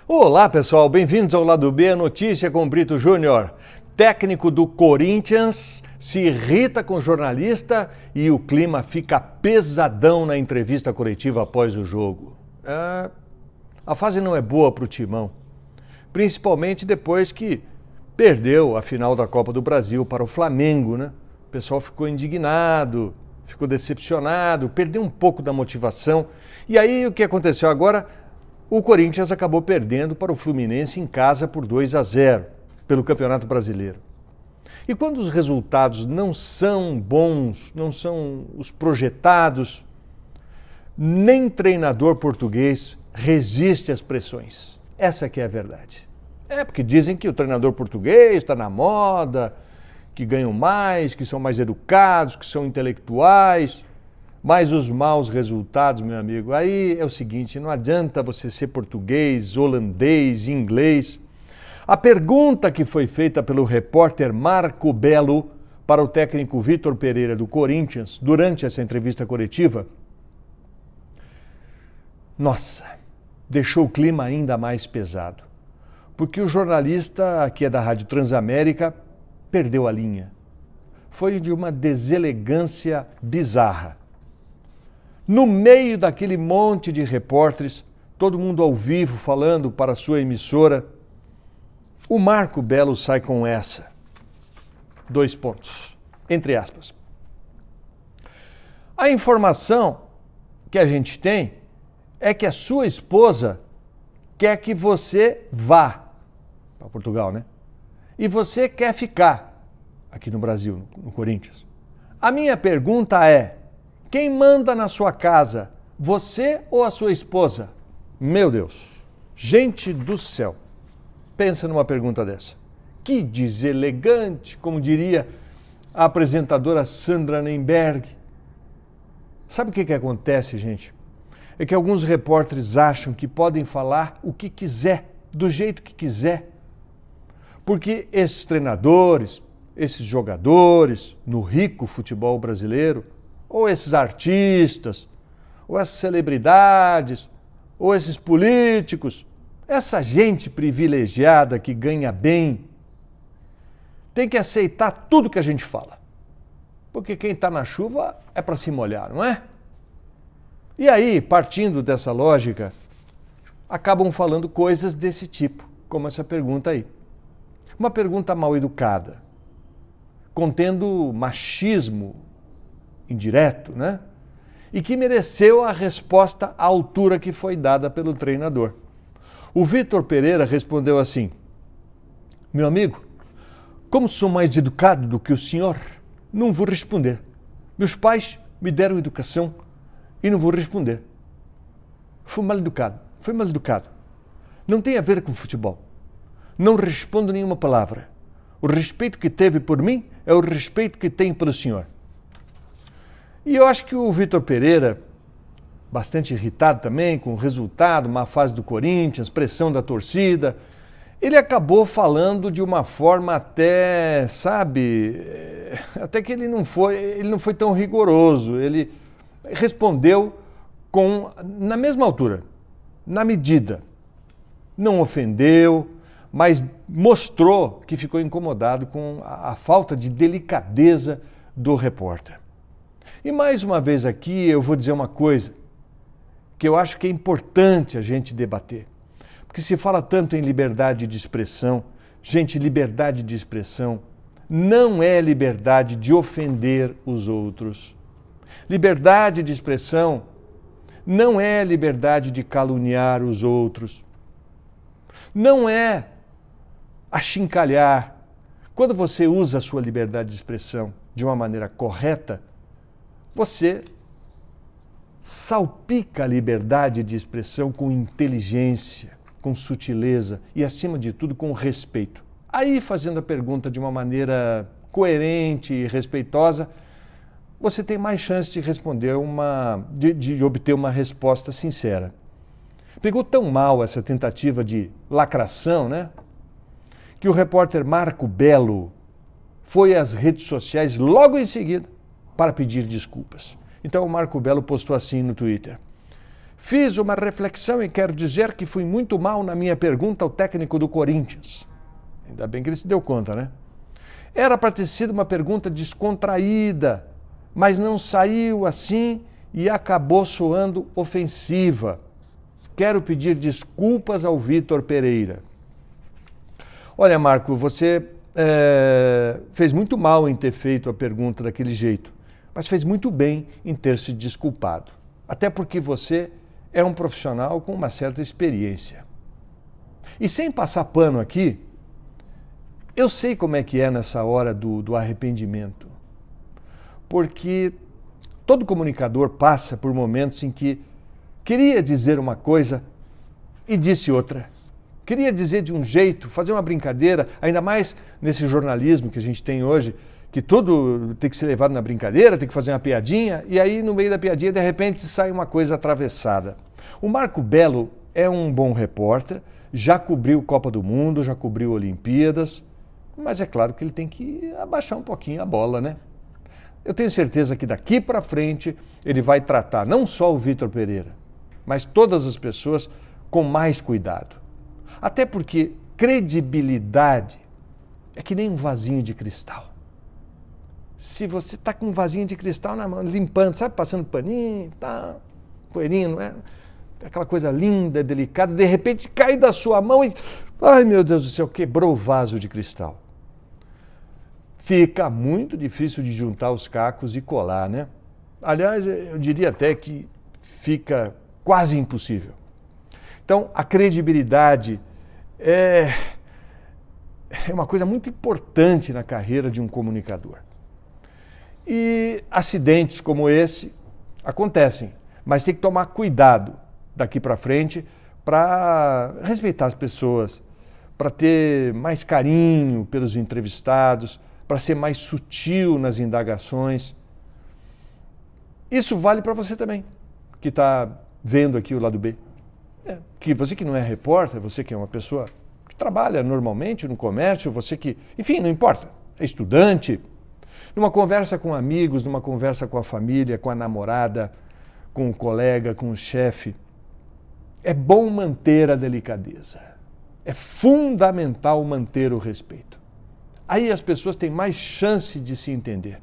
Olá pessoal, bem-vindos ao Lado B, a notícia com Brito Júnior. Técnico do Corinthians se irrita com jornalista e o clima fica pesadão na entrevista coletiva após o jogo. A fase não é boa para o Timão, principalmente depois que perdeu a final da Copa do Brasil para o Flamengo, né? O pessoal ficou indignado, ficou decepcionado, perdeu um pouco da motivação. E aí o que aconteceu agora? O Corinthians acabou perdendo para o Fluminense em casa por 2-0 pelo Campeonato Brasileiro. E quando os resultados não são bons, não são os projetados, nem treinador português resiste às pressões. Essa que é a verdade. Porque dizem que o treinador português está na moda, que ganham mais, que são mais educados, que são intelectuais. Mas os maus resultados, meu amigo, aí é o seguinte, não adianta você ser português, holandês, inglês. A pergunta que foi feita pelo repórter Marco Belo para o técnico Vitor Pereira do Corinthians durante essa entrevista coletiva, nossa, deixou o clima ainda mais pesado. Porque o jornalista, que é da Rádio Transamérica, perdeu a linha. Foi de uma deselegância bizarra. No meio daquele monte de repórteres, todo mundo ao vivo falando para a sua emissora, o Marco Belo sai com essa. 2 pontos, entre aspas. A informação que a gente tem é que a sua esposa quer que você vá para Portugal, né? E você quer ficar aqui no Brasil, no Corinthians. A minha pergunta é: quem manda na sua casa, você ou a sua esposa? Meu Deus, gente do céu, pensa numa pergunta dessa. Que deselegante, como diria a apresentadora Sandra Nemberg. Sabe o que acontece, gente? É que alguns repórteres acham que podem falar o que quiser, do jeito que quiser. Porque esses treinadores, esses jogadores no rico futebol brasileiro, ou esses artistas, ou essas celebridades, ou esses políticos, essa gente privilegiada que ganha bem, tem que aceitar tudo que a gente fala. Porque quem está na chuva é para se molhar, não é? E aí, partindo dessa lógica, acabam falando coisas desse tipo, como essa pergunta aí. Uma pergunta mal educada, contendo machismo indireto, né? E que mereceu a resposta à altura que foi dada pelo treinador. O Vitor Pereira respondeu assim: meu amigo, como sou mais educado do que o senhor, não vou responder. Meus pais me deram educação e não vou responder. Fui mal educado, foi mal educado. Não tem a ver com futebol. Não respondo nenhuma palavra. O respeito que teve por mim é o respeito que tem pelo senhor. E eu acho que o Vitor Pereira, bastante irritado também com o resultado, má fase do Corinthians, pressão da torcida, ele acabou falando de uma forma até, sabe, até que ele não foi tão rigoroso. Ele respondeu na mesma altura, na medida. Não ofendeu, mas mostrou que ficou incomodado com a falta de delicadeza do repórter. E mais uma vez aqui eu vou dizer uma coisa que eu acho que é importante a gente debater. Porque se fala tanto em liberdade de expressão, gente, liberdade de expressão não é liberdade de ofender os outros. Liberdade de expressão não é liberdade de caluniar os outros. Não é achincalhar. Quando você usa a sua liberdade de expressão de uma maneira correta, você salpica a liberdade de expressão com inteligência, com sutileza e, acima de tudo, com respeito. Aí, fazendo a pergunta de uma maneira coerente e respeitosa, você tem mais chance de responder de obter uma resposta sincera. Pegou tão mal essa tentativa de lacração, né? Que o repórter Marco Belo foi às redes sociais logo em seguida para pedir desculpas. Então o Marco Belo postou assim no Twitter: Fiz uma reflexão e quero dizer que fui muito mal na minha pergunta ao técnico do Corinthians. Ainda bem que ele se deu conta, né? Era para ter sido uma pergunta descontraída, mas não saiu assim e acabou soando ofensiva. Quero pedir desculpas ao Vitor Pereira. Olha, Marco, você fez muito mal em ter feito a pergunta daquele jeito, mas fez muito bem em ter se desculpado. Até porque você é um profissional com uma certa experiência. E sem passar pano aqui, eu sei como é que é nessa hora do arrependimento. Porque todo comunicador passa por momentos em que queria dizer uma coisa e disse outra. Queria dizer de um jeito, fazer uma brincadeira, ainda mais nesse jornalismo que a gente tem hoje, que tudo tem que ser levado na brincadeira, tem que fazer uma piadinha, e aí no meio da piadinha, de repente, sai uma coisa atravessada. O Marco Belo é um bom repórter, já cobriu Copa do Mundo, já cobriu Olimpíadas, mas é claro que ele tem que abaixar um pouquinho a bola, né? Eu tenho certeza que daqui para frente ele vai tratar não só o Vitor Pereira, mas todas as pessoas com mais cuidado. Até porque credibilidade é que nem um vasinho de cristal. Se você está com um vasinho de cristal na mão, limpando, sabe, passando paninho, tá, poeirinho, não é? Aquela coisa linda, delicada, de repente cai da sua mão e, ai meu Deus do céu, quebrou o vaso de cristal. Fica muito difícil de juntar os cacos e colar, né? Aliás, eu diria até que fica quase impossível. Então, a credibilidade é uma coisa muito importante na carreira de um comunicador. E acidentes como esse acontecem, mas tem que tomar cuidado daqui para frente para respeitar as pessoas, para ter mais carinho pelos entrevistados, para ser mais sutil nas indagações. Isso vale para você também, que está vendo aqui o lado B. Que você que não é repórter, você que é uma pessoa que trabalha normalmente no comércio, você que, enfim, não importa, é estudante, numa conversa com amigos, numa conversa com a família, com a namorada, com o colega, com o chefe, é bom manter a delicadeza. É fundamental manter o respeito. Aí as pessoas têm mais chance de se entender.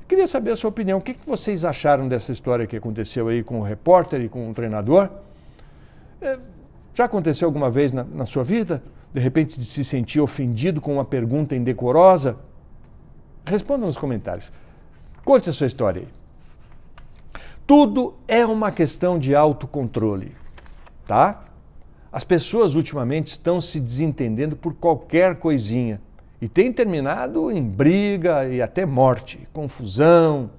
Eu queria saber a sua opinião. O que vocês acharam dessa história que aconteceu aí com o repórter e com o treinador? Já aconteceu alguma vez na sua vida, de repente, de se sentir ofendido com uma pergunta indecorosa? Responda nos comentários. Conte a sua história aí. Tudo é uma questão de autocontrole, tá? As pessoas ultimamente estão se desentendendo por qualquer coisinha e tem terminado em briga e até morte, confusão,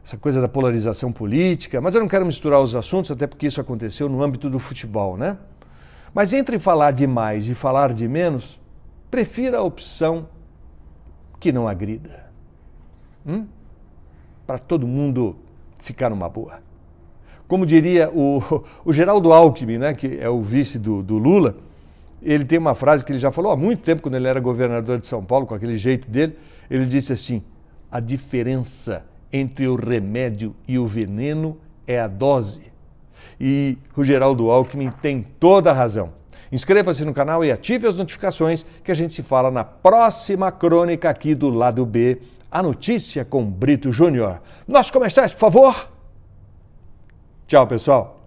essa coisa da polarização política, mas eu não quero misturar os assuntos, até porque isso aconteceu no âmbito do futebol, né? Mas entre falar de mais e falar de menos, prefira a opção que não agrida. Para todo mundo ficar numa boa. Como diria o Geraldo Alckmin, né, que é o vice do Lula, ele tem uma frase que ele já falou há muito tempo, quando ele era governador de São Paulo, com aquele jeito dele, ele disse assim: a diferença entre o remédio e o veneno é a dose. E o Geraldo Alckmin tem toda a razão. Inscreva-se no canal e ative as notificações que a gente se fala na próxima crônica aqui do Lado B, a notícia com Brito Júnior. Nossos comerciais, por favor. Tchau, pessoal.